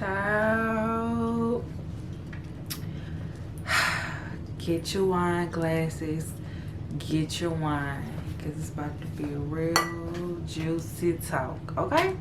Child, get your wine glasses, get your wine, because it's about to be a real juicy talk, okay?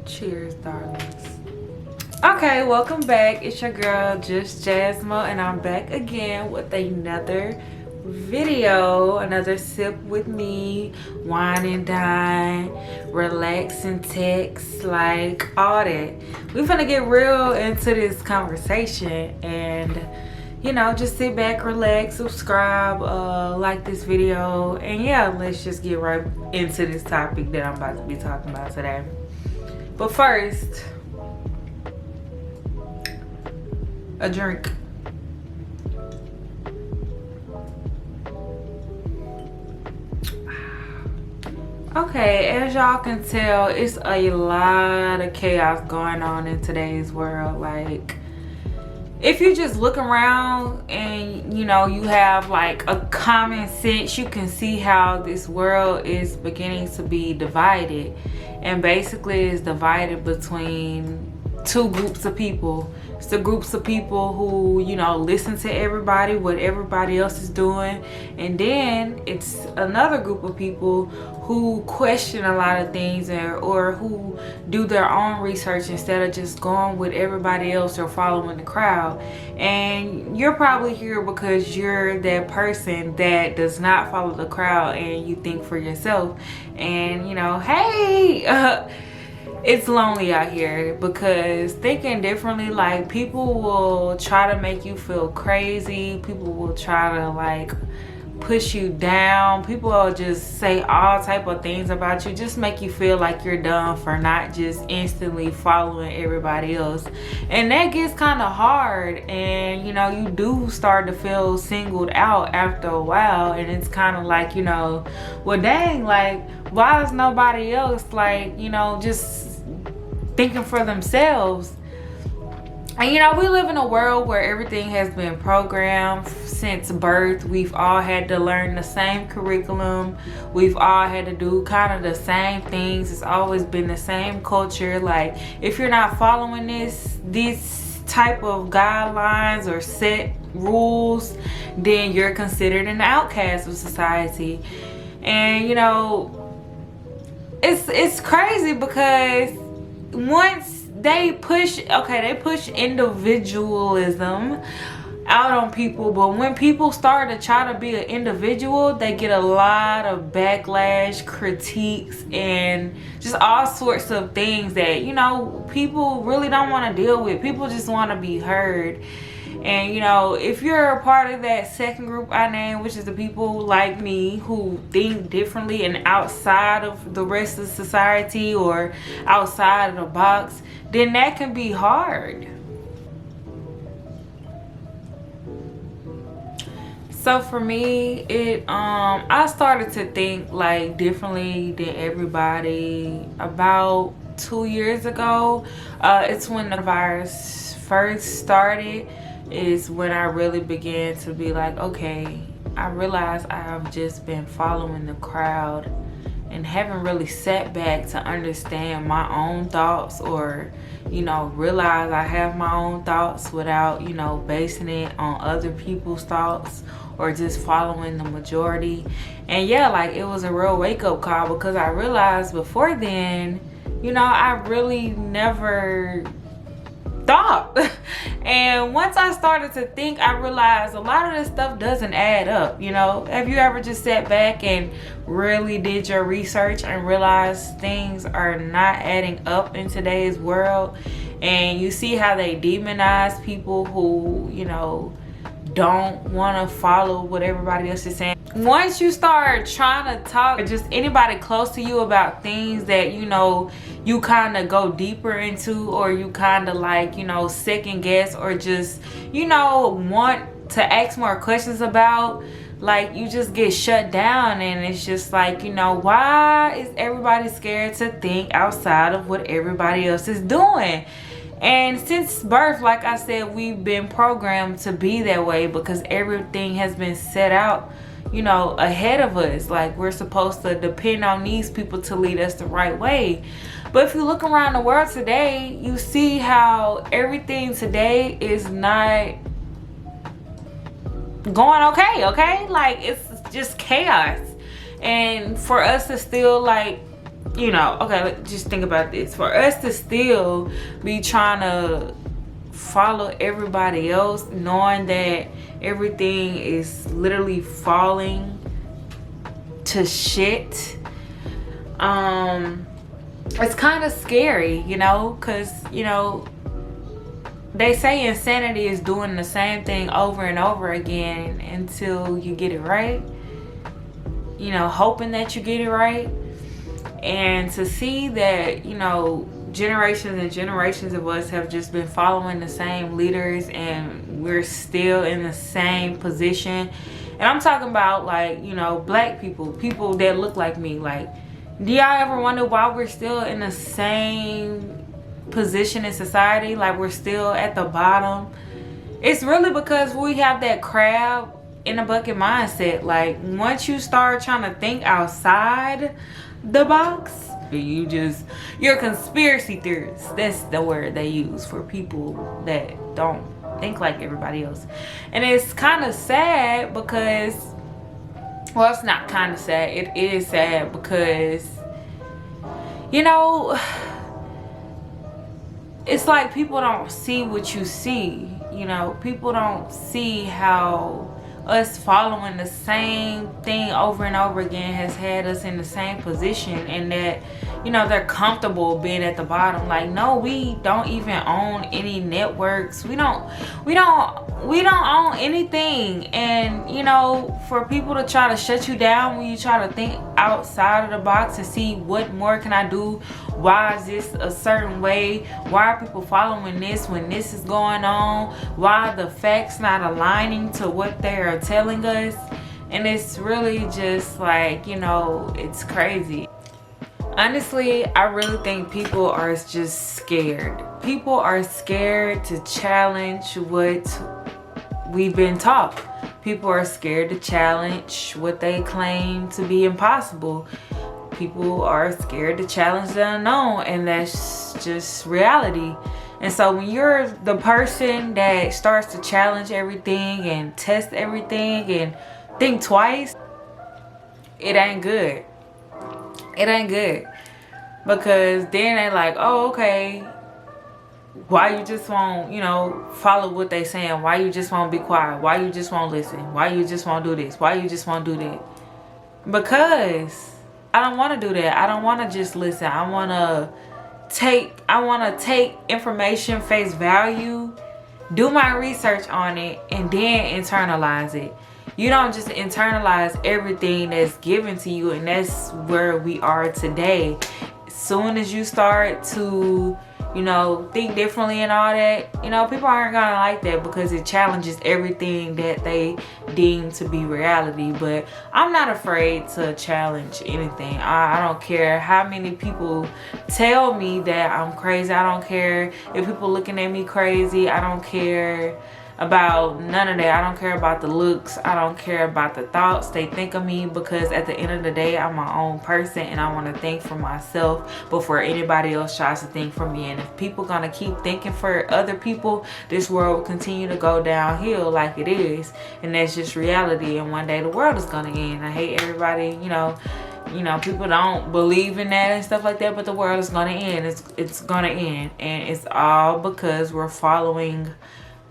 Cheers, darlings. Okay, welcome back. It's your girl, Just Jazmo, and I'm back again with another video, another sip with me, wine and dine, relax and text, like all that. We're gonna get real into this conversation and, you know, just sit back, relax, subscribe, like this video, and yeah, let's just get right into this topic that I'm about to be talking about today. But first, a drink. Okay, as y'all can tell, it's a lot of chaos going on in today's world. Like, if you just look around and, you know, you have like a common sense, you can see how this world is beginning to be divided. And basically it's divided between two groups of people. It's the groups of people who, you know, listen to everybody, what everybody else is doing. And then it's another group of people who question a lot of things or who do their own research instead of just going with everybody else or following the crowd. And you're probably here because you're that person that does not follow the crowd and you think for yourself. And, you know, hey, it's lonely out here because thinking differently, like, people will try to make you feel crazy. People will try to like push you down. People will just say all type of things about you, just make you feel like you're dumb for not just instantly following everybody else. And that gets kind of hard, and you know, you do start to feel singled out after a while. And it's kind of like, you know, well dang, like, why is nobody else, like, you know, just thinking for themselves? And you know, we live in a world where everything has been programmed since birth. We've all had to learn the same curriculum. We've all had to do kind of the same things. It's always been the same culture. Like, if you're not following these type of guidelines or set rules, then you're considered an outcast of society. And you know, it's crazy because once they push individualism out on people, but when people start to try to be an individual, they get a lot of backlash, critiques, and just all sorts of things that, you know, people really don't want to deal with. People just want to be heard. And you know, if you're a part of that second group I named, which is the people like me who think differently and outside of the rest of society or outside of the box, then that can be hard. So for me, I started to think like differently than everybody about 2 years ago. It's when the virus first started, is when I really began to be like, okay, I realized I've just been following the crowd and haven't really sat back to understand my own thoughts, or, you know, realize I have my own thoughts without, you know, basing it on other people's thoughts or just following the majority. And yeah, like, it was a real wake-up call because I realized before then, you know, I really never thought. And once I started to think, I realized a lot of this stuff doesn't add up. You know, have you ever just sat back and really did your research and realized things are not adding up in today's world? And you see how they demonize people who, you know, don't want to follow what everybody else is saying. Once you start trying to talk to just anybody close to you about things that, you know, you kind of go deeper into, or you kind of like, you know, second guess, or just, you know, want to ask more questions about, like, you just get shut down. And it's just like, you know, why is everybody scared to think outside of what everybody else is doing? And since birth, like I said, we've been programmed to be that way because everything has been set out, you know, ahead of us. Like, we're supposed to depend on these people to lead us the right way. But if you look around the world today, you see how everything today is not going okay? Like, it's just chaos. And for us to still, like, you know, okay, just think about this. For us to still be trying to follow everybody else, knowing that everything is literally falling to shit, it's kind of scary, you know, because, you know, they say insanity is doing the same thing over and over again until you get it right. You know, hoping that you get it right. And to see that, you know, generations and generations of us have just been following the same leaders and we're still in the same position. And I'm talking about, like, you know, black people, people that look like me. Like, do y'all ever wonder why we're still in the same position in society? Like, we're still at the bottom. It's really because we have that crab in a bucket mindset. Like, once you start trying to think outside the box, you're a conspiracy theorist. That's the word they use for people that don't think like everybody else. And it's kind of sad because, well, it's not kind of sad, it is sad because, you know, it's like people don't see what you see. You know, people don't see how us following the same thing over and over again has had us in the same position, and that, you know, they're comfortable being at the bottom. Like, no, we don't even own any networks. We don't own anything. And, you know, for people to try to shut you down when you try to think outside of the box and see what more can I do? Why is this a certain way? Why are people following this when this is going on? Why are the facts not aligning to what they're telling us? And it's really just like, you know, it's crazy. Honestly, I really think people are just scared. People are scared to challenge what we've been taught. People are scared to challenge what they claim to be impossible. People are scared to challenge the unknown, and that's just reality. And so when you're the person that starts to challenge everything and test everything and think twice, it ain't good. It ain't good. Because then they like, oh, okay, why you just won't, you know, follow what they saying? Why you just won't be quiet? Why you just won't listen? Why you just won't do this? Why you just won't do that? Because I don't want to do that. I don't want to just listen. I want to take information face value, do my research on it, and then internalize it. You don't just internalize everything that's given to you, and that's where we are today. As soon as you start to, you know, think differently and all that, you know, people aren't gonna like that because it challenges everything that they deem to be reality. But I'm not afraid to challenge anything. I don't care how many people tell me that I'm crazy. I don't care if people looking at me crazy. I don't care about none of that. I don't care about the looks. I don't care about the thoughts they think of me, because at the end of the day, I'm my own person and I want to think for myself before anybody else tries to think for me. And if people gonna keep thinking for other people, this world will continue to go downhill like it is, and that's just reality. And one day the world is gonna end. I hate everybody, you know, people don't believe in that and stuff like that, but the world is gonna end. It's gonna end, and it's all because we're following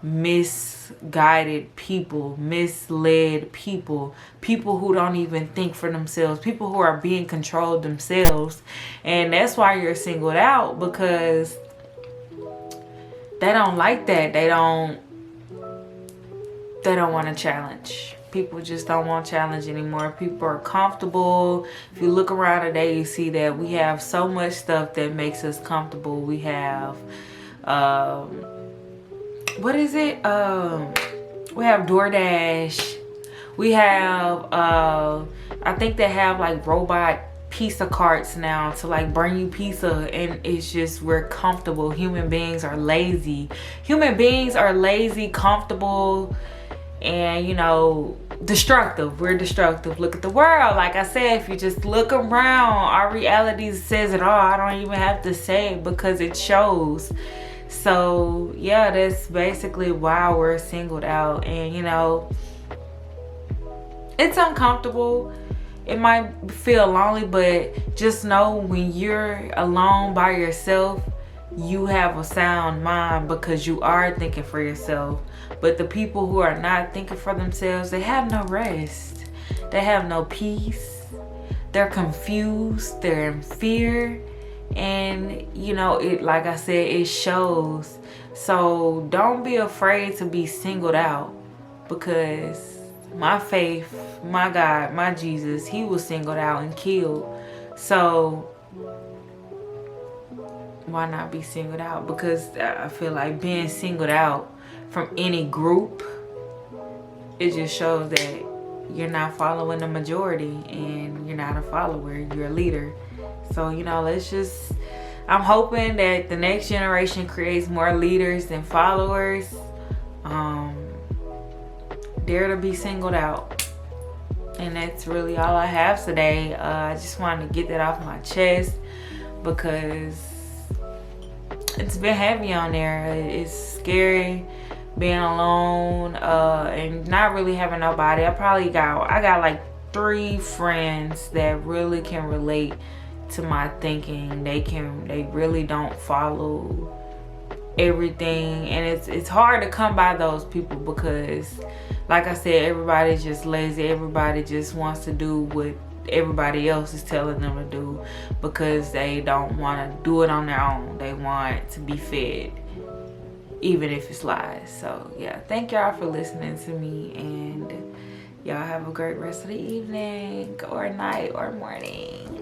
misguided people, misled people, people who don't even think for themselves, people who are being controlled themselves. And that's why you're singled out, because they don't like that. They don't want to challenge. People just don't want challenge anymore. People are comfortable. If you look around today, you see that we have so much stuff that makes us comfortable. We have what is it? We have DoorDash. We have I think they have like robot pizza carts now to like bring you pizza, and it's just, we're comfortable. Human beings are lazy. Human beings are lazy, comfortable, and you know, destructive. We're destructive. Look at the world. Like I said, if you just look around, our reality says it all. I don't even have to say it because it shows. So yeah, that's basically why we're singled out. And you know, it's uncomfortable. It might feel lonely, but just know when you're alone by yourself, you have a sound mind because you are thinking for yourself. But the people who are not thinking for themselves, they have no rest. They have no peace. They're confused. They're in fear. And you know, it, like I said, it shows. So don't be afraid to be singled out, because my faith, my God, my Jesus, he was singled out and killed. So why not be singled out? Because I feel like being singled out from any group, it just shows that you're not following the majority, and you're not a follower, you're a leader. So you know, let's just, I'm hoping that the next generation creates more leaders than followers. Dare to be singled out. And that's really all I have today. I just wanted to get that off my chest because it's been heavy on there. It's scary being alone and not really having nobody. I got like 3 friends that really can relate to my thinking. They really don't follow everything, and it's hard to come by those people because, like I said, everybody's just lazy. Everybody just wants to do what everybody else is telling them to do because they don't want to do it on their own. They want to be fed, even if it's lies. So yeah, thank y'all for listening to me, and y'all have a great rest of the evening or night or morning.